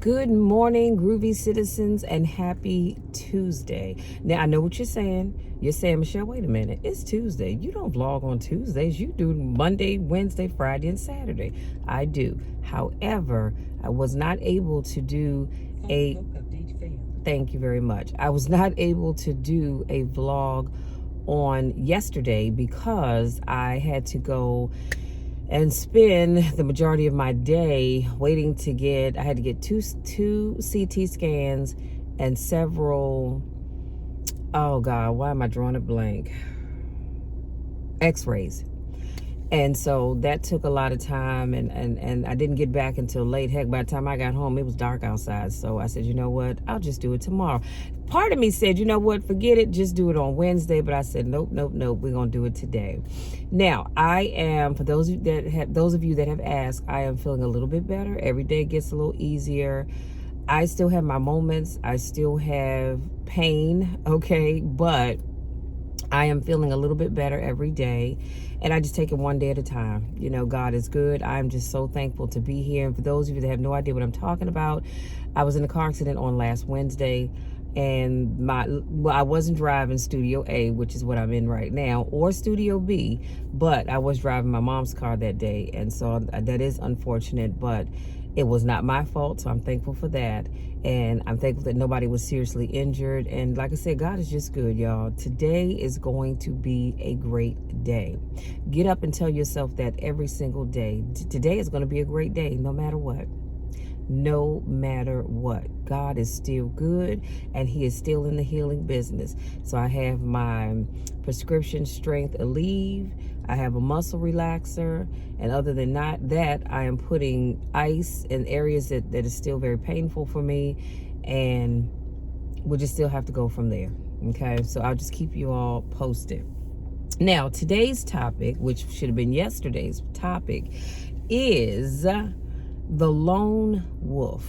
Good morning, groovy citizens, and happy Tuesday. Now, I know what you're saying. You're saying, Michelle, wait a minute. It's Tuesday. You don't vlog on Tuesdays. You do Monday, Wednesday, Friday, and Saturday. I do. However, I was not able to do a... Thank you very much. I was not able to do a vlog on yesterday because I had to go and spend the majority of my day waiting to get, I had to get two CT scans and several, oh God, why am I drawing a blank? X-rays. And so that took a lot of time, and I didn't get back until late. Heck, by the time I got home, it was dark outside. So I said, you know what? I'll just do it tomorrow. Part of me said, you know what? Forget it. Just do it on Wednesday. But I said, nope. We're going to do it today. Now, I am, for those of you that have asked, I am feeling a little bit better. Every day gets a little easier. I still have my moments. I still have pain. Okay. But I am feeling a little bit better every day, and I just take it one day at a time. You know, God is good. I'm just so thankful to be here. And for those of you that have no idea what I'm talking about, I was in a car accident on last Wednesday, and I wasn't driving Studio A, which is what I'm in right now, or Studio B, but I was driving my mom's car that day, and so that is unfortunate, but it was not my fault, so I'm thankful for that. And I'm thankful that nobody was seriously injured. And like I said, God is just good, y'all. Today is going to be a great day. Get up and tell yourself that every single day. Today is going to be a great day, no matter what. No matter what. God is still good, and he is still in the healing business. So I have my prescription strength Aleve. I have a muscle relaxer, and other than that, I am putting ice in areas that is still very painful for me, and we'll just still have to go from there. Okay, so I'll just keep you all posted. Now, today's topic, which should have been yesterday's topic, is the lone wolf.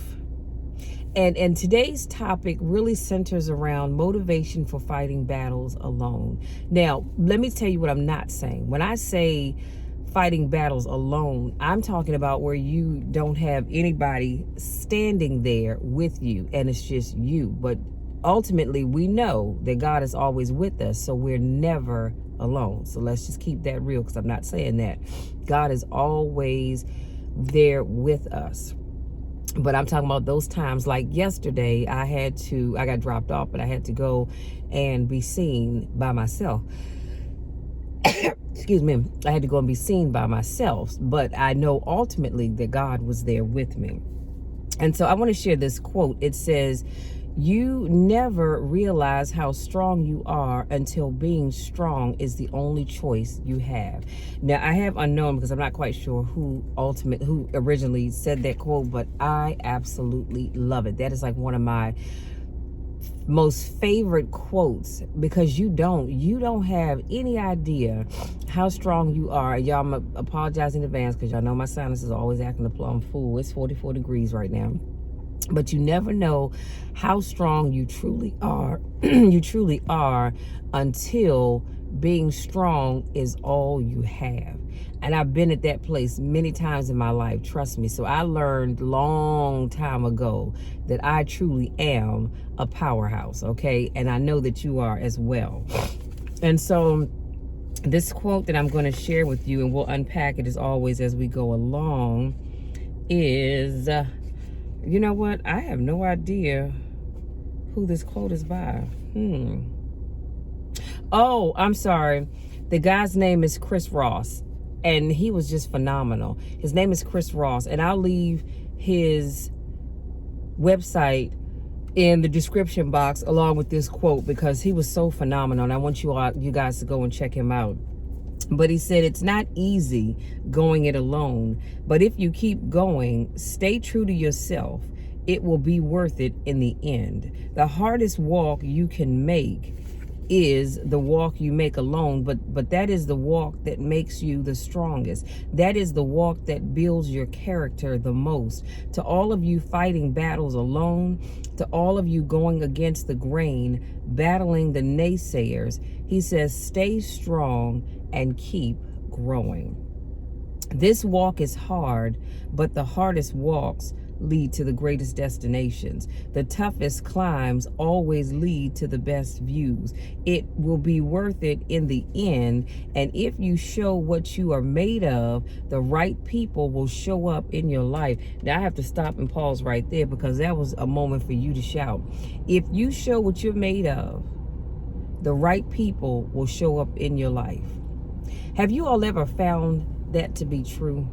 And today's topic really centers around motivation for fighting battles alone. Now, let me tell you what I'm not saying. When I say fighting battles alone, I'm talking about where you don't have anybody standing there with you and it's just you. But ultimately, we know that God is always with us, so we're never alone. So let's just keep that real, because I'm not saying that. God is always there with us. But I'm talking about those times like yesterday. I got dropped off, but I had to go and be seen by myself. Excuse me. I had to go and be seen by myself, but I know ultimately that God was there with me. And so I want to share this quote. It says, "You never realize how strong you are until being strong is the only choice you have." Now, I have unknown, because I'm not quite sure who originally said that quote, but I absolutely love it. That is like one of my most favorite quotes, because you don't have any idea how strong you are. Y'all, I'm gonna apologize in advance, because y'all know my sinus is always acting a plum fool. It's 44 degrees right now. But you never know how strong you truly are. You truly are, until being strong is all you have. And I've been at that place many times in my life, trust me. So I learned long time ago that I truly am a powerhouse, okay? And I know that you are as well. And so this quote that I'm going to share with you, and we'll unpack it as always as we go along, is... you know what? I have no idea who this quote is by. Oh, I'm sorry. The guy's name is Chris Ross, and he was just phenomenal. His name is Chris Ross, and I'll leave his website in the description box along with this quote, because he was so phenomenal, and I want you guys to go and check him out. But he said, "It's not easy going it alone, but if you keep going, stay true to yourself, it will be worth it in the end. The hardest walk you can make is the walk you make alone, but that is the walk that makes you the strongest. That is the walk that builds your character the most. To all of you fighting battles alone, to all of you going against the grain, battling the naysayers," he says, "stay strong and keep growing. This walk is hard, but the hardest walks lead to the greatest destinations. The toughest climbs always lead to the best views. It will be worth it in the end. And if you show what you are made of, the right people will show up in your life. Now I have to stop and pause right there, because that was a moment for you to shout. If you show what you're made of, the right people will show up in your life. Have you all ever found that to be true?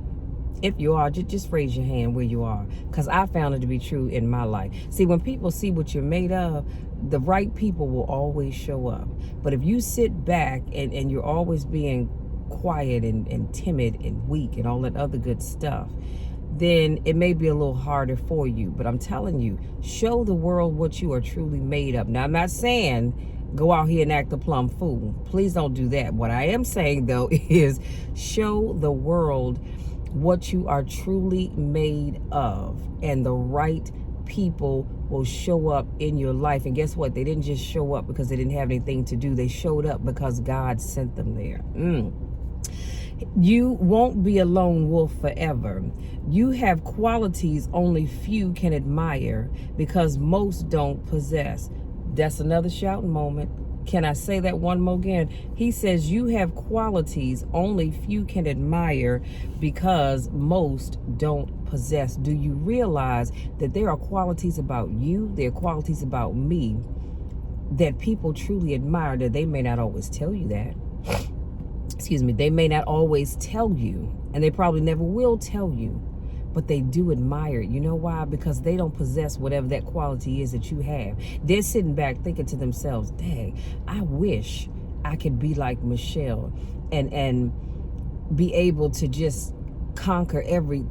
If you are, just raise your hand where you are, because I found it to be true in my life. See, when people see what you're made of, the right people will always show up. But if you sit back and you're always being quiet and timid and weak and all that other good stuff, then it may be a little harder for you. But I'm telling you, show the world what you are truly made of. Now, I'm not saying go out here and act a plumb fool. Please don't do that. What I am saying, though, is show the world what you are truly made of, and the right people will show up in your life. And guess what? They didn't just show up because they didn't have anything to do. They showed up because God sent them there. You won't be a lone wolf forever. You have qualities only few can admire because most don't possess. That's another shouting moment. Can I say that one more again? He says you have qualities only few can admire because most don't possess. Do you realize that there are qualities about you, there are qualities about me that people truly admire, that they may not always tell you that? Excuse me, they may not always tell you, and they probably never will tell you, but they do admire it. You know why? Because they don't possess whatever that quality is that you have. They're sitting back thinking to themselves, dang, I wish I could be like Michelle and be able to just conquer every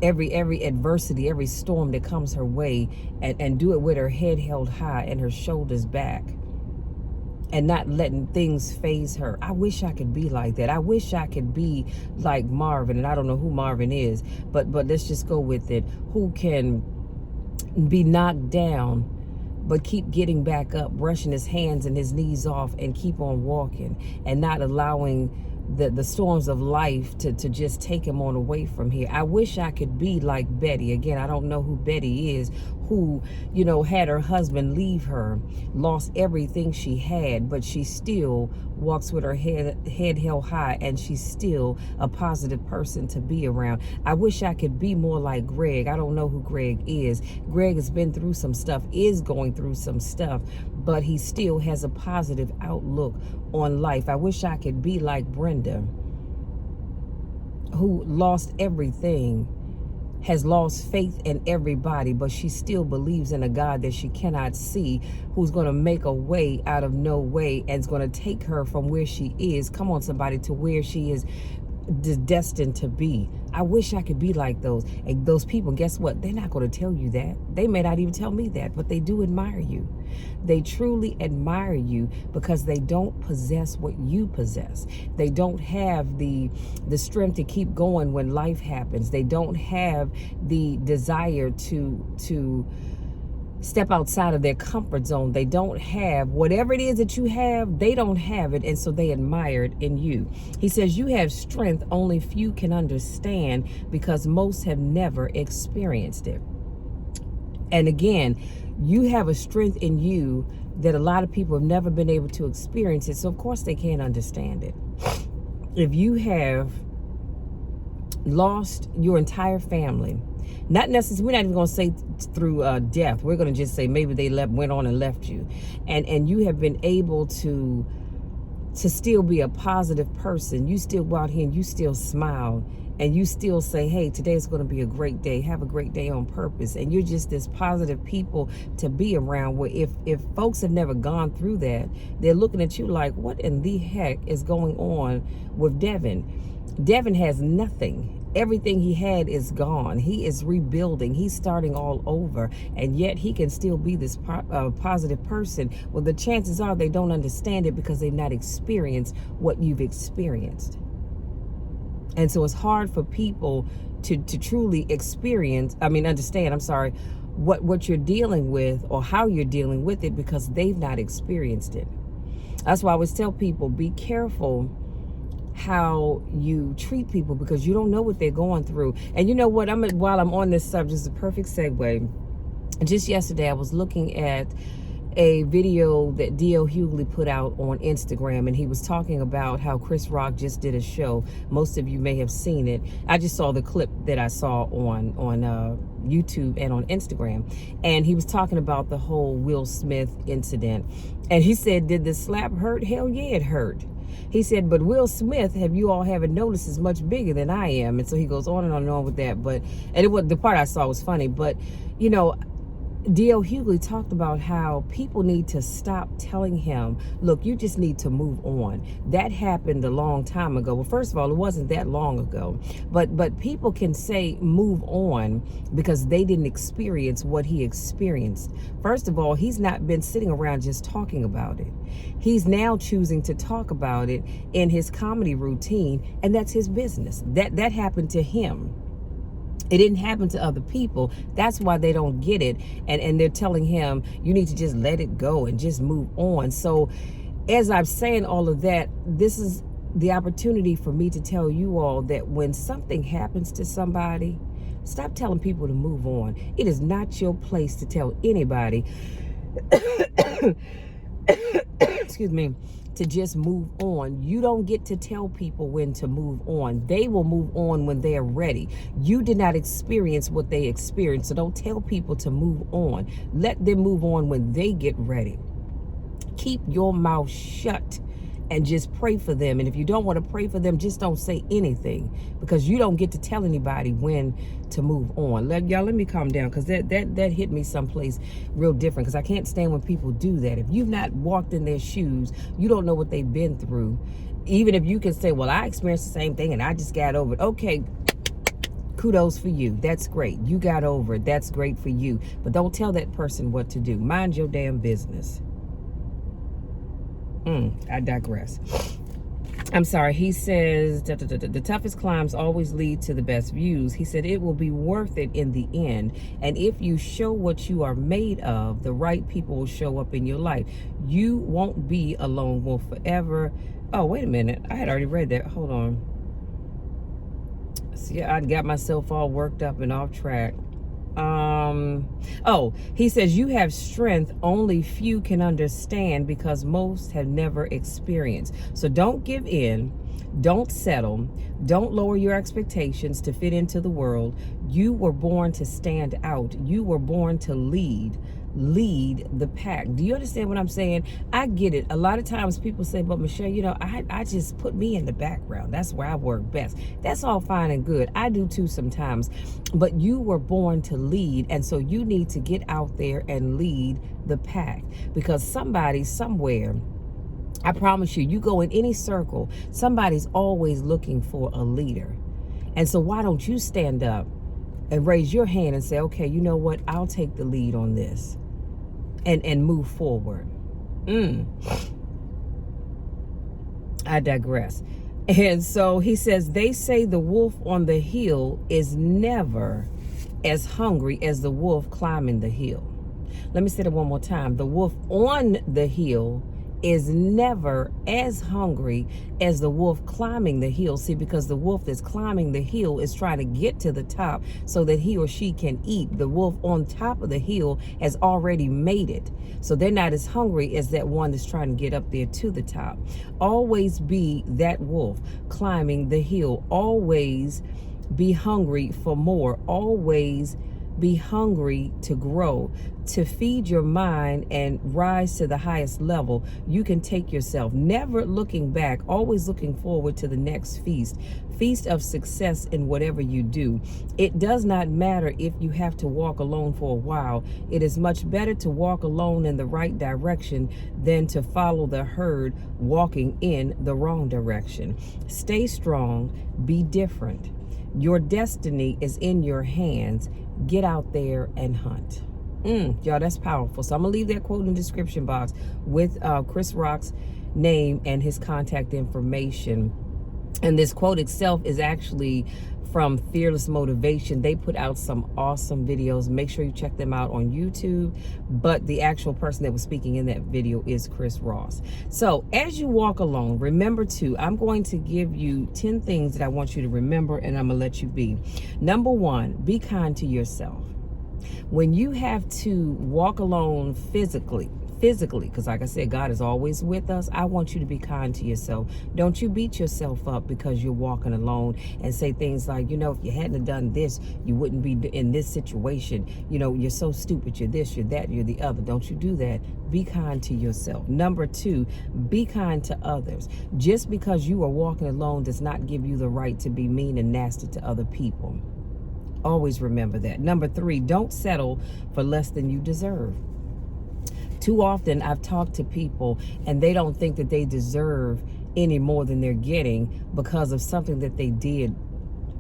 adversity, every storm that comes her way, and do it with her head held high and her shoulders back, and not letting things phase her. I wish I could be like that. I wish I could be like Marvin, and I don't know who Marvin is, but let's just go with it, who can be knocked down but keep getting back up, brushing his hands and his knees off, and keep on walking, and not allowing the storms of life to just take him on away from here. I wish I could be like Betty. Again, I don't know who Betty is, who, you know, had her husband leave her, lost everything she had, but she still walks with her head held high, and she's still a positive person to be around. I wish I could be more like Greg. I don't know who Greg is. Greg has been through some stuff, is going through some stuff, but he still has a positive outlook on life. I wish I could be like Brenda, who lost everything, has lost faith in everybody, but she still believes in a God that she cannot see, who's going to make a way out of no way, and is going to take her from where she is, come on somebody, to where she is destined to be. I wish I could be like those. And those people, guess what? They're not going to tell you that. They may not even tell me that, but they do admire you. They truly admire you because they don't possess what you possess. They don't have the strength to keep going when life happens. They don't have the desire to step outside of their comfort zone. They don't have whatever it is that you have. They don't have it, and so they admire it in you. He says you have strength only few can understand because most have never experienced it. And again, you have a strength in you that a lot of people have never been able to experience it, so of course they can't understand it. If you have lost your entire family, not necessarily, we're not even going to say through death. We're going to just say maybe they went on and left you, and you have been able to still be a positive person. You still go out here and you still smile, and you still say, hey, today's going to be a great day. Have a great day on purpose. And you're just this positive people to be around, where if folks have never gone through that, they're looking at you like, what in the heck is going on with Devin? Devin has nothing. Everything he had is gone. He is rebuilding. He's starting all over. And yet he can still be this positive person. Well, the chances are they don't understand it because they've not experienced what you've experienced. And so it's hard for people to truly understand, what you're dealing with or how you're dealing with it, because they've not experienced it. That's why I always tell people, be careful how you treat people, because you don't know what they're going through. And you know what? While I'm on this subject, it's a perfect segue. Just yesterday, I was looking at a video that D.L. Hughley put out on Instagram, and he was talking about how Chris Rock just did a show. Most of you may have seen it. I just saw the clip that I saw on YouTube and on Instagram, and he was talking about the whole Will Smith incident. And he said, did the slap hurt? Hell yeah, it hurt. He said, but Will Smith, have you all haven't noticed, is much bigger than I am. And so he goes on and on with that. But, and the part I saw was funny, but you know, D.L. Hughley talked about how people need to stop telling him, look, you just need to move on. That happened a long time ago. Well, first of all, it wasn't that long ago. But people can say move on because they didn't experience what he experienced. First of all, he's not been sitting around just talking about it. He's now choosing to talk about it in his comedy routine, and that's his business. That happened to him. It didn't happen to other people. That's why they don't get it. And they're telling him, you need to just let it go and just move on. So as I'm saying all of that, this is the opportunity for me to tell you all that when something happens to somebody, stop telling people to move on. It is not your place to tell anybody, excuse me, to just move on. You don't get to tell people when to move on. They will move on when they are ready. You did not experience what they experienced, so don't tell people to move on. Let them move on when they get ready. Keep your mouth shut and just pray for them. And if you don't want to pray for them, just don't say anything, because you don't get to tell anybody when to move on. Let me calm down, because that hit me someplace real different, because I can't stand when people do that. If you've not walked in their shoes, you don't know what they've been through. Even if you can say, well, I experienced the same thing and I just got over it. Okay, kudos for you. That's great. You got over it. That's great for you. But don't tell that person what to do. Mind your damn business. I digress. I'm sorry. He says, the toughest climbs always lead to the best views. He said it will be worth it in the end. And if you show what you are made of, the right people will show up in your life. You won't be a lone wolf forever. Oh, wait a minute. I had already read that. Hold on. See, I got myself all worked up and off track. He says you have strength only few can understand, because most have never experienced. So don't give in, don't settle, don't lower your expectations to fit into the world. You were born to stand out. You were born to lead the pack. Do you understand what I'm saying? I get it. A lot of times people say, but Michelle, you know, I just put me in the background. That's where I work best. That's all fine and good. I do too sometimes. But you were born to lead, and so you need to get out there and lead the pack, because somebody somewhere, I promise you, you go in any circle, somebody's always looking for a leader. And so why don't you stand up and raise your hand and say, okay, you know what? I'll take the lead on this and move forward. I digress. And so he says, they say the wolf on the hill is never as hungry as the wolf climbing the hill. Let me say that one more time. The wolf on the hill is never as hungry as the wolf climbing the hill. See, because the wolf that's climbing the hill is trying to get to the top so that he or she can eat. The wolf on top of the hill has already made it. So they're not as hungry as that one that's trying to get up there to the top. Always be that wolf climbing the hill. Always be hungry for more. Always be hungry to grow, to feed your mind and rise to the highest level you can take yourself. Never looking back, always looking forward to the next feast of success in whatever you do. It does not matter if you have to walk alone for a while. It is much better to walk alone in the right direction than to follow the herd walking in the wrong direction. Stay strong, be different. Your destiny is in your hands. Get out there and hunt. Y'all, that's powerful. So I'm gonna leave that quote in the description box with Chris Rock's name and his contact information. And this quote itself is actually from Fearless Motivation. They put out some awesome videos. Make sure you check them out on YouTube. But the actual person that was speaking in that video is Chris Ross. So as you walk along, remember I'm going to give you 10 things that I want you to remember, and I'm going to let you be. Number one, be kind to yourself. When you have to walk alone physically, because like I said, God is always with us, I want you to be kind to yourself. Don't you beat yourself up because you're walking alone and say things like, if you hadn't done this, you wouldn't be in this situation. You're so stupid, you're this, you're that, you're the other. Don't you do that. Be kind to yourself. Number two, be kind to others. Just because you are walking alone does not give you the right to be mean and nasty to other people. Always remember that. Number three, don't settle for less than you deserve. Too often I've talked to people and they don't think that they deserve any more than they're getting because of something that they did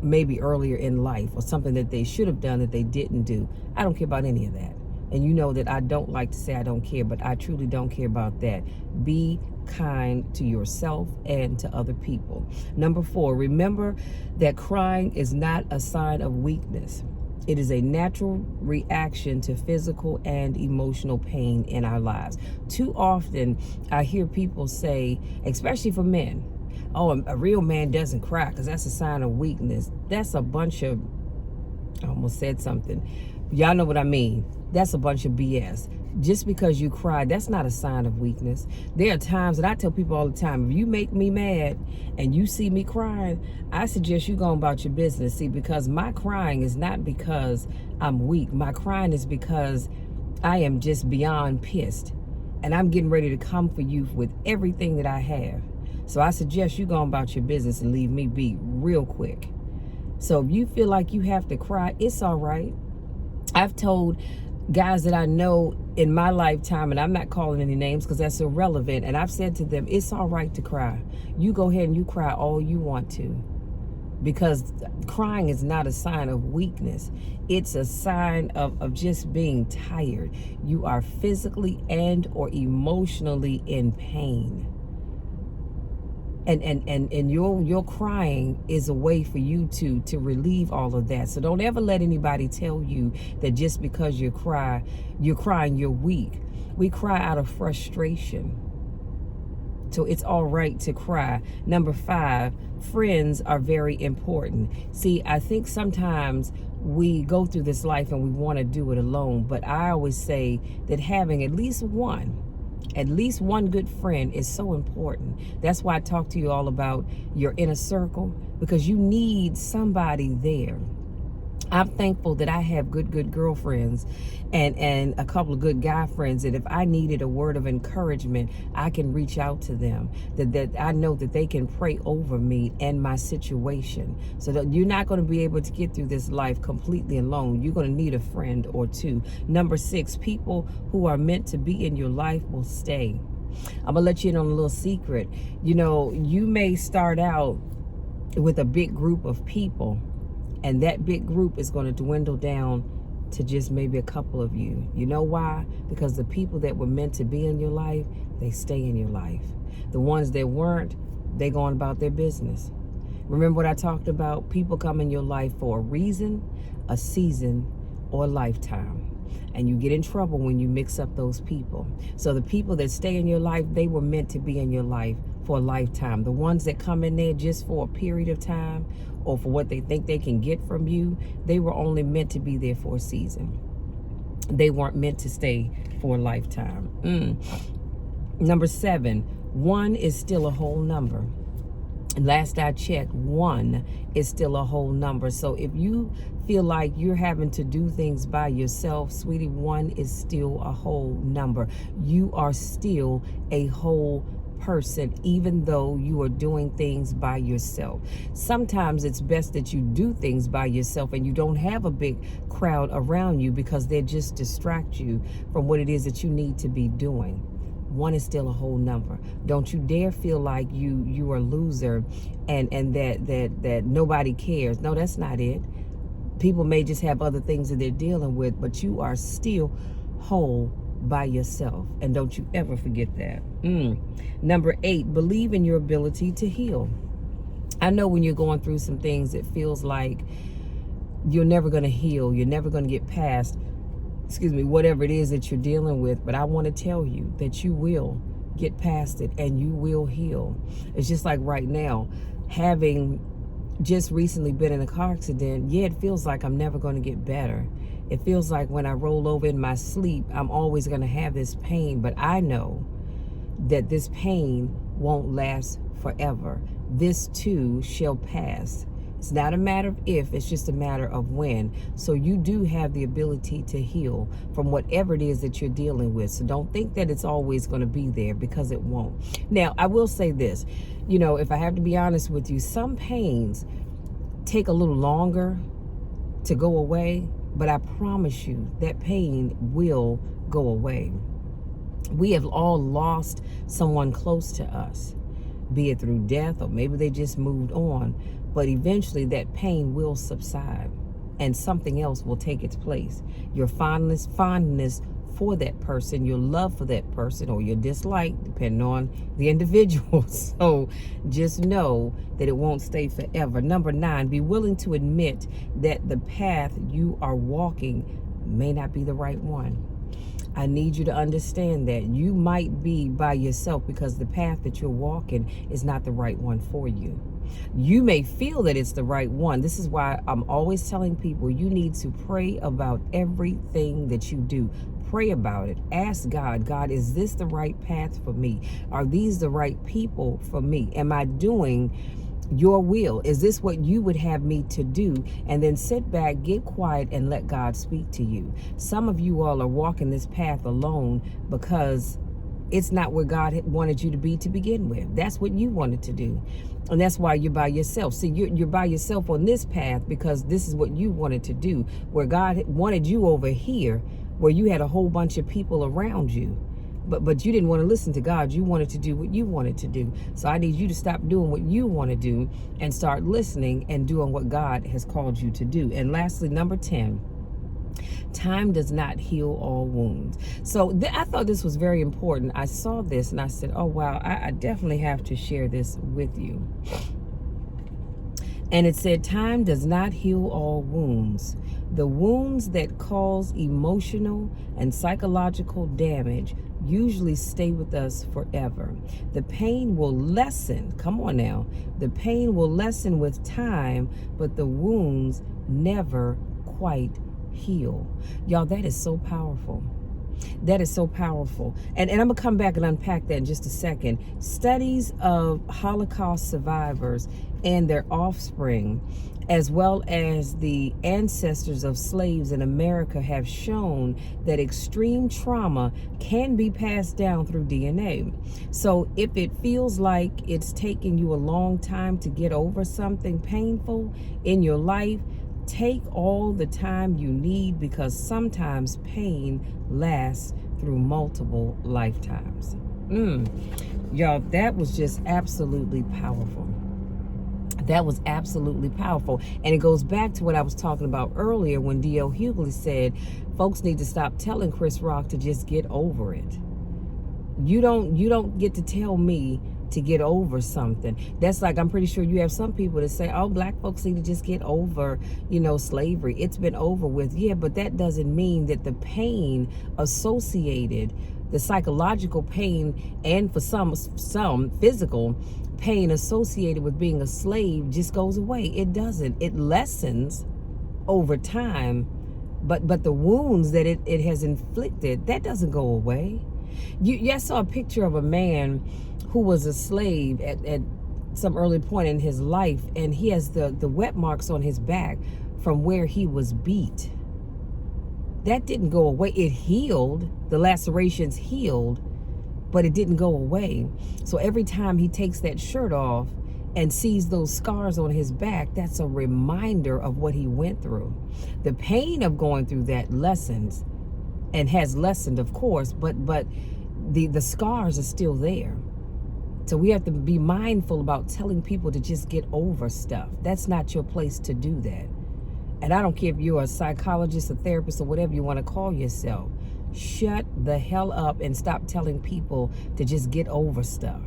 maybe earlier in life, or something that they should have done that they didn't do. I don't care about any of that. And you know that I don't like to say I don't care, but I truly don't care about that. Be kind to yourself and to other people. Number four, remember that crying is not a sign of weakness. It is a natural reaction to physical and emotional pain in our lives. Too often, I hear people say, especially for men, oh, a real man doesn't cry because that's a sign of weakness. That's a bunch of, I almost said something. Y'all know what I mean. That's a bunch of BS. Just because you cry, that's not a sign of weakness. There are times that I tell people all the time, if you make me mad and you see me crying, I suggest you go about your business. See, because my crying is not because I'm weak. My crying is because I am just beyond pissed. And I'm getting ready to come for you with everything that I have. So I suggest you go about your business and leave me be real quick. So if you feel like you have to cry, it's all right. I've told guys that I know in my lifetime, and I'm not calling any names because that's irrelevant, and I've said to them, it's all right to cry. You go ahead and you cry all you want to, because crying is not a sign of weakness. It's a sign of just being tired. You are physically and or emotionally in pain. And your crying is a way for you to relieve all of that. So don't ever let anybody tell you that just because you're crying, you're weak. We cry out of frustration. So it's all right to cry. Number five, friends are very important. See, I think sometimes we go through this life and we want to do it alone. But I always say that having at least one good friend is so important. That's why I talk to you all about your inner circle, because you need somebody there. I'm thankful that I have good girlfriends and a couple of good guy friends that if I needed a word of encouragement, I can reach out to them. That I know that they can pray over me and my situation. So that you're not going to be able to get through this life completely alone. You're going to need a friend or two. Number six, people who are meant to be in your life will stay. I'm going to let you in on a little secret. You may start out with a big group of people, and that big group is going to dwindle down to just maybe a couple of you. You know why? Because the people that were meant to be in your life, they stay in your life. The ones that weren't, they go on about their business. Remember what I talked about? People come in your life for a reason, a season, or a lifetime. And you get in trouble when you mix up those people. So the people that stay in your life, they were meant to be in your life for a lifetime. The ones that come in there just for a period of time or for what they think they can get from you, they were only meant to be there for a season. They weren't meant to stay for a lifetime. Number seven, one is still a whole number. Last I checked, one is still a whole number. So if you feel like you're having to do things by yourself, sweetie, one is still a whole number. You are still a whole person, even though you are doing things by yourself. Sometimes it's best that you do things by yourself and you don't have a big crowd around you, because they just distract you from what it is that you need to be doing. One is still a whole number. Don't you dare feel like you are a loser and that nobody cares. No, that's not it. People may just have other things that they're dealing with, but you are still whole by yourself. And don't you ever forget that. Number 8, believe in your ability to heal. I know when you're going through some things, it feels like you're never going to heal. You're never going to get past, whatever it is that you're dealing with. But I want to tell you that you will get past it and you will heal. It's just like right now, having just recently been in a car accident. Yeah, it feels like I'm never going to get better. It feels like when I roll over in my sleep, I'm always going to have this pain. But I know that this pain won't last forever. This too shall pass. It's not a matter of if, it's just a matter of when. So you do have the ability to heal from whatever it is that you're dealing with. So don't think that it's always going to be there, because it won't. Now, I will say this, if I have to be honest with you, some pains take a little longer to go away, but I promise you that pain will go away. We have all lost someone close to us, be it through death or maybe they just moved on. But eventually that pain will subside and something else will take its place. Your fondness for that person, your love for that person, or your dislike, depending on the individual. So just know that it won't stay forever. Number 9, be willing to admit that the path you are walking may not be the right one. I need you to understand that you might be by yourself because the path that you're walking is not the right one for you. You may feel that it's the right one. This is why I'm always telling people you need to pray about everything that you do. Pray about it. Ask God, is this the right path for me? Are these the right people for me? Am I doing your will? Is this what you would have me to do? And then sit back, get quiet, and let God speak to you. Some of you all are walking this path alone because it's not where God wanted you to be to begin with. That's what you wanted to do. And that's why you're by yourself. See, you're by yourself on this path because this is what you wanted to do, where God wanted you over here, where you had a whole bunch of people around you. But you didn't want to listen to God. You wanted to do what you wanted to do. So I need you to stop doing what you want to do and start listening and doing what God has called you to do. And lastly, number 10, time does not heal all wounds. So I thought this was very important. I saw this and I said, oh, wow, I definitely have to share this with you. And it said, time does not heal all wounds. The wounds that cause emotional and psychological damage usually stay with us forever. The pain will lessen. Come on now. The pain will lessen with time, but the wounds never quite heal. Y'all, that is so powerful. That is so powerful. And I'm going to come back and unpack that in just a second. Studies of Holocaust survivors and their offspring, as well as the ancestors of slaves in America, have shown that extreme trauma can be passed down through DNA. So if it feels like it's taking you a long time to get over something painful in your life, take all the time you need, because sometimes pain lasts through multiple lifetimes. Y'all, that was just absolutely powerful. That was absolutely powerful. And it goes back to what I was talking about earlier when D.L. Hughley said folks need to stop telling Chris Rock to just get over it. You don't get to tell me to get over something. That's like, I'm pretty sure you have some people that say, oh, black folks need to just get over, slavery. It's been over with. Yeah, but that doesn't mean that the pain associated, the psychological pain, and for some physical pain associated with being a slave just goes away. It doesn't. It lessens over time, but the wounds that it has inflicted, that doesn't go away. I saw a picture of a man who was a slave at some early point in his life, and he has the wet marks on his back from where he was beat. That didn't go away. It healed. The lacerations healed, but it didn't go away. So every time he takes that shirt off and sees those scars on his back, that's a reminder of what he went through. The pain of going through that lessens, and has lessened, of course, but the scars are still there. So we have to be mindful about telling people to just get over stuff. That's not your place to do that. And I don't care if you're a psychologist, a therapist, or whatever you want to call yourself. Shut the hell up and stop telling people to just get over stuff.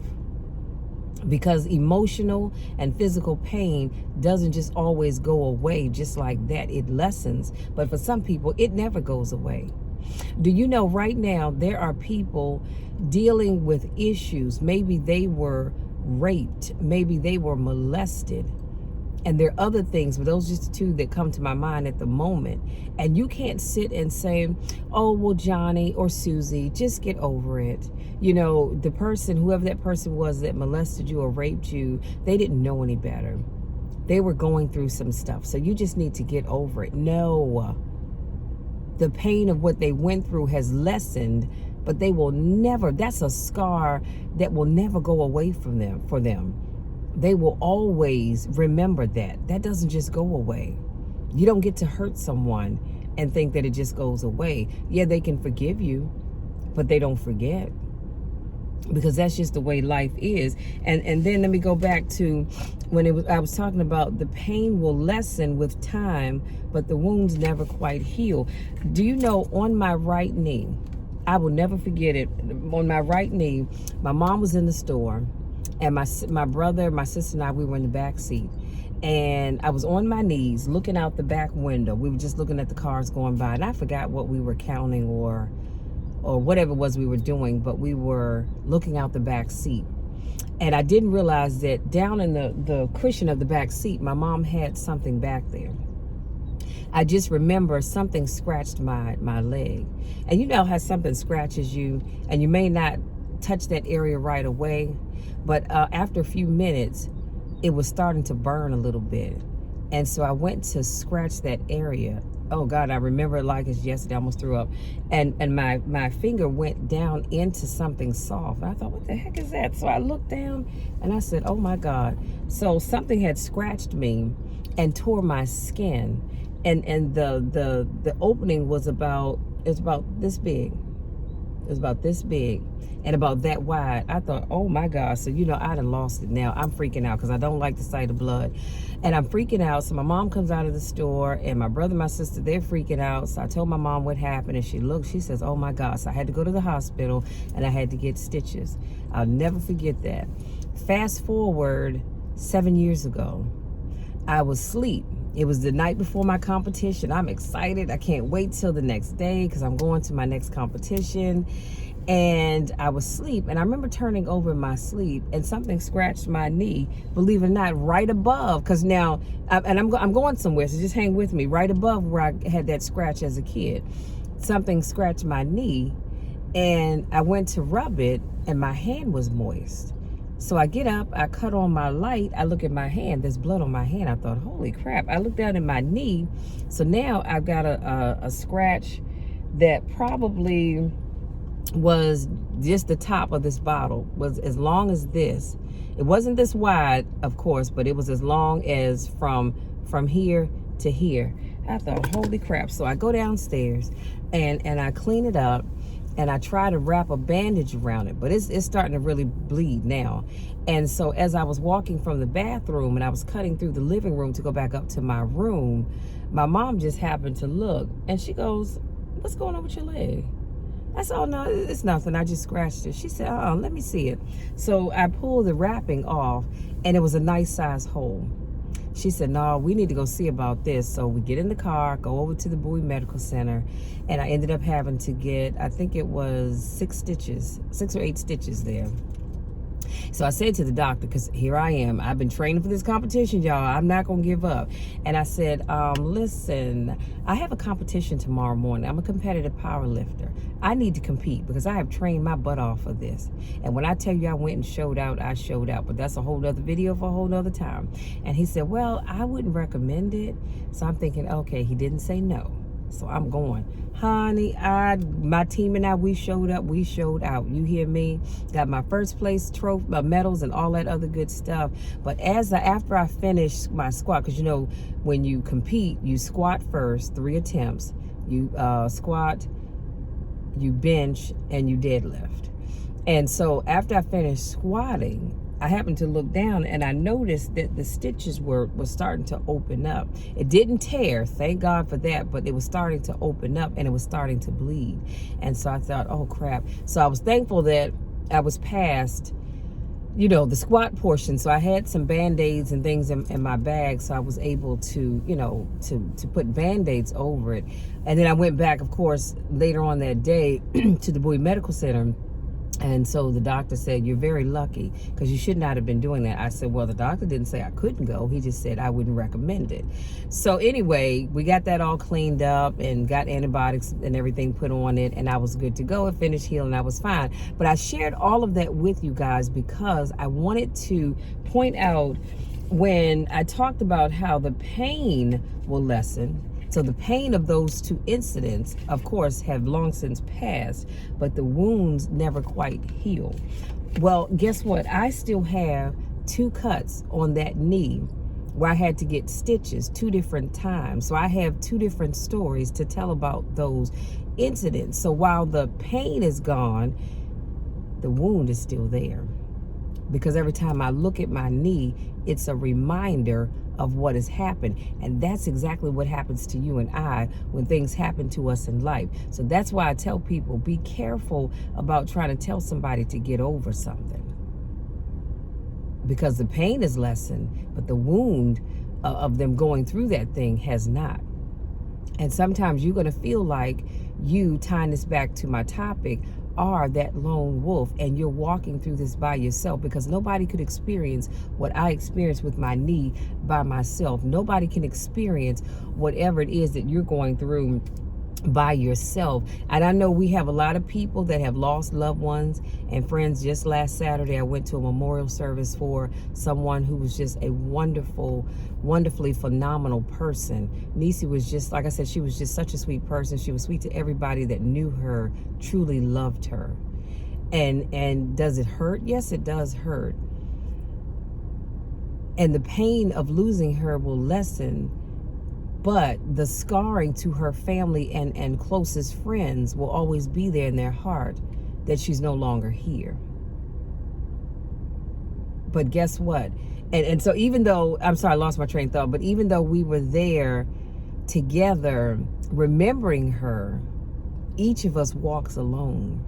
because emotional and physical pain doesn't just always go away just like that. It lessens, but for some people it never goes away. Do you know right now there are people dealing with issues? Maybe they were raped, maybe they were molested, and there are other things, but those are just the two that come to my mind at the moment. And you can't sit and say, oh, well, Johnny or Susie, just get over it. You know, the person, whoever that person was that molested you or raped you, they didn't know any better. They were going through some stuff. So you just need to get over it. No, the pain of what they went through has lessened, but they will never, that's a scar that will never go away from them, for them. They will always remember that. That doesn't just go away. You don't get to hurt someone and think that it just goes away. Yeah, they can forgive you, but they don't forget, because that's just the way life is. And then let me go back to when I was talking about the pain will lessen with time, but the wounds never quite heal. Do you know, on my right knee, I will never forget it, on my right knee, my mom was in the store, and my brother, my sister, and I, we were in the back seat. And I was on my knees looking out the back window. We were just looking at the cars going by. And I forgot what we were counting or whatever it was we were doing. But we were looking out the back seat. And I didn't realize that down in the cushion of the back seat, my mom had something back there. I just remember something scratched my leg. And you know how something scratches you and you may not touch that area right away, but after a few minutes it was starting to burn a little bit, and so I went to scratch that area. Oh God, I remember it like it's yesterday. I almost threw up, and my finger went down into something soft. I thought, what the heck is that? So I looked down and I said, oh my God. So something had scratched me and tore my skin, and the opening was about this big. It was about this big and about that wide. I thought, oh my God. So, you know, I done lost it now. I'm freaking out because I don't like the sight of blood. And I'm freaking out. So my mom comes out of the store, and my brother and my sister, they're freaking out. So I told my mom what happened, and she looked, she says, oh my God. So I had to go to the hospital and I had to get stitches. I'll never forget that. Fast forward 7 years ago, I was asleep. It was the night before my competition. I'm excited. I can't wait till the next day because I'm going to my next competition. And I was asleep, and I remember turning over in my sleep, and something scratched my knee, believe it or not, right above, because now, I'm going somewhere, so just hang with me, right above where I had that scratch as a kid. Something scratched my knee, and I went to rub it, and my hand was moist. So I get up, I cut on my light, I look at my hand, there's blood on my hand. I thought, holy crap. I looked down at my knee, so now I've got a scratch that probably was just the top of this bottle, was as long as this. It wasn't this wide, of course, but it was as long as from here to here. I thought, holy crap. So I go downstairs and I clean it up, and I try to wrap a bandage around it, but it's starting to really bleed now. And so as I was walking from the bathroom and I was cutting through the living room to go back up to my room, my mom just happened to look, and she goes, what's going on with your leg? I said, oh no, it's nothing, I just scratched it. She said, let me see it. So I pulled the wrapping off, and it was a nice size hole. She said, no, we need to go see about this. So we get in the car, go over to the Bowie Medical Center, and I ended up having to get, I think it was 6 or 8 stitches there. So I said to the doctor, because here I am, I've been training for this competition, y'all. I'm not going to give up. And I said, listen, I have a competition tomorrow morning. I'm a competitive power lifter. I need to compete because I have trained my butt off for this. And when I tell you I went and showed out, I showed out. But that's a whole other video for a whole other time. And he said, well, I wouldn't recommend it. So I'm thinking, okay, he didn't say no. So I'm going. Honey, my team and I, we showed up, we showed out. You hear me? Got my first place trophy, my medals, and all that other good stuff. But after I finished my squat, because you know, when you compete, you squat first, 3 attempts. You squat, you bench, and you deadlift. And so after I finished squatting, I happened to look down and I noticed that the stitches were starting to open up. It didn't tear, thank God for that, but it was starting to open up and it was starting to bleed. And so I thought, oh crap. So I was thankful that I was past the squat portion. So I had some Band-Aids and things in my bag, so I was able to, to put Band-Aids over it. And then I went back, of course, later on that day to the Bowie Medical Center. And so the doctor said, you're very lucky because you should not have been doing that. I said, well, the doctor didn't say I couldn't go. He just said I wouldn't recommend it. So anyway, we got that all cleaned up and got antibiotics and everything put on it. And I was good to go. It finished healing. I was fine. But I shared all of that with you guys because I wanted to point out when I talked about how the pain will lessen. So the pain of those two incidents, of course, have long since passed, but the wounds never quite heal. Well, guess what? I still have 2 cuts on that knee where I had to get stitches 2 different times. So I have 2 different stories to tell about those incidents. So while the pain is gone, the wound is still there. Because every time I look at my knee, it's a reminder of what has happened. And that's exactly what happens to you and I when things happen to us in life. So that's why I tell people, be careful about trying to tell somebody to get over something. Because the pain is lessened, but the wound of them going through that thing has not. And sometimes you're going to feel like you, tying this back to my topic, are that lone wolf, and you're walking through this by yourself, because nobody could experience what I experienced with my knee by myself. Nobody can experience whatever it is that you're going through by yourself. And I know we have a lot of people that have lost loved ones and friends. Just last Saturday, I went to a memorial service for someone who was just a wonderfully phenomenal person. Nisi was just, like I said, she was just such a sweet person. She was sweet to everybody that knew her, truly loved her. And does it hurt? Yes, it does hurt. And the pain of losing her will lessen, but the scarring to her family and closest friends will always be there in their heart, that she's no longer here. But guess what? And so even though, I'm sorry, I lost my train of thought, but even though we were there together remembering her, each of us walks alone.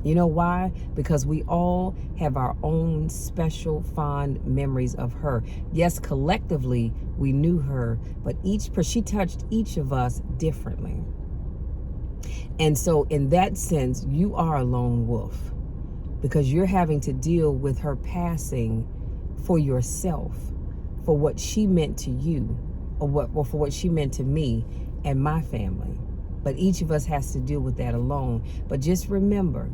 You know why? Because we all have our own special, fond memories of her. Yes, collectively, we knew her, but she touched each of us differently. And so in that sense, you are a lone wolf, because you're having to deal with her passing for yourself, for what she meant to you, or for what she meant to me and my family. But each of us has to deal with that alone. But just remember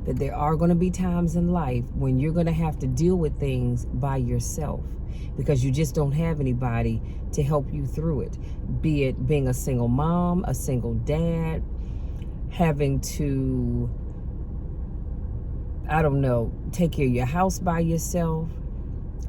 that there are going to be times in life when you're going to have to deal with things by yourself, because you just don't have anybody to help you through it. Be it being a single mom, a single dad, having to, I don't know, take care of your house by yourself,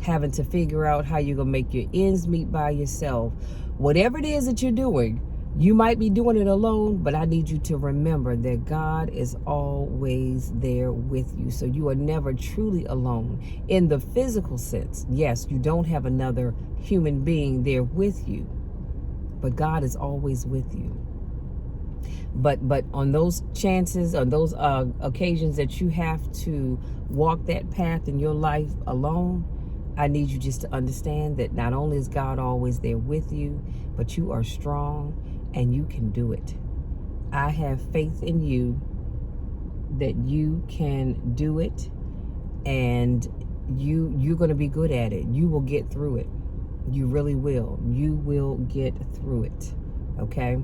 having to figure out how you're going to make your ends meet by yourself. Whatever it is that you're doing, you might be doing it alone, but I need you to remember that God is always there with you. So you are never truly alone. In the physical sense, yes, you don't have another human being there with you, but God is always with you. But on those chances, on those occasions that you have to walk that path in your life alone, I need you just to understand that not only is God always there with you, but you are strong and you can do it. I have faith in you that you can do it, and you're going to be good at it. You will get through it. You really will. You will get through it. Okay?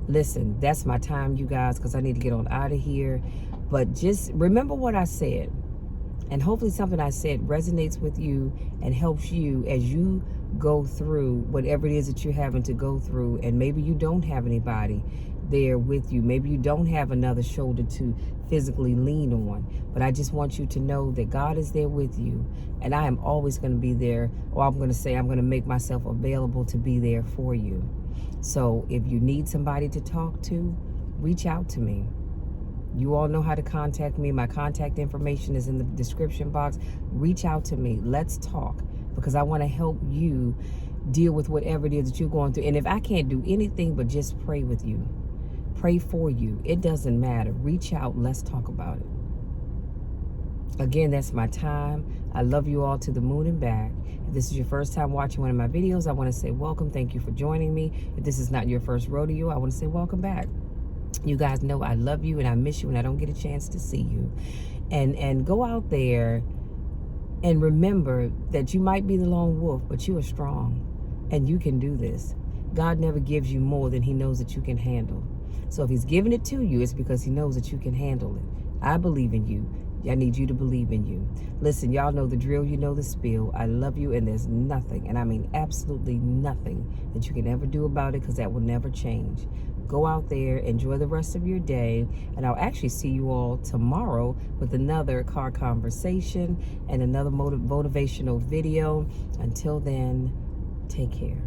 Listen, that's my time, you guys, because I need to get on out of here. But just remember what I said. And hopefully something I said resonates with you and helps you as you go through whatever it is that you're having to go through. And maybe you don't have anybody there with you. Maybe you don't have another shoulder to physically lean on. But I just want you to know that God is there with you. And I am always going to be there. Or I'm going to say I'm going to make myself available to be there for you. So if you need somebody to talk to, reach out to me. You all know how to contact me. My contact information is in the description box. Reach out to me. Let's talk, because I want to help you deal with whatever it is that you're going through. And if I can't do anything but just pray with you, pray for you, it doesn't matter. Reach out. Let's talk about it. Again, that's my time. I love you all to the moon and back. If this is your first time watching one of my videos, I want to say welcome. Thank you for joining me. If this is not your first rodeo, I want to say welcome back. You guys know I love you and I miss you and I don't get a chance to see you. And go out there and remember that you might be the lone wolf, but you are strong and you can do this. God never gives you more than he knows that you can handle. So if he's giving it to you, it's because he knows that you can handle it. I believe in you. I need you to believe in you. Listen, y'all know the drill, you know the spiel. I love you, and there's nothing, and I mean absolutely nothing that you can ever do about it, because that will never change. Go out there, enjoy the rest of your day, and I'll actually see you all tomorrow with another car conversation and another motivational video. Until then, take care.